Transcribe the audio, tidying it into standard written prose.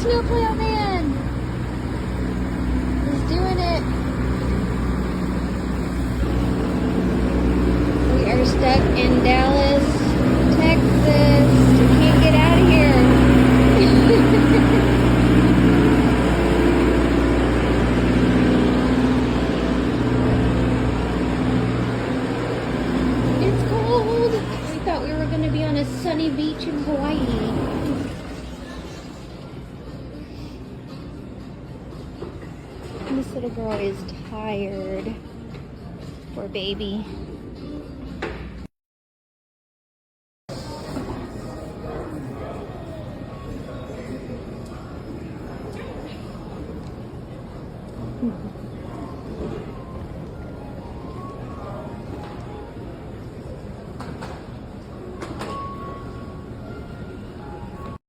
snowplow man is doing it. We are stuck in Dallas, Texas. We can't get out of here. It's cold. We thought we were going to be on a sunny beach in Hawaii. This little girl is tired. Poor baby.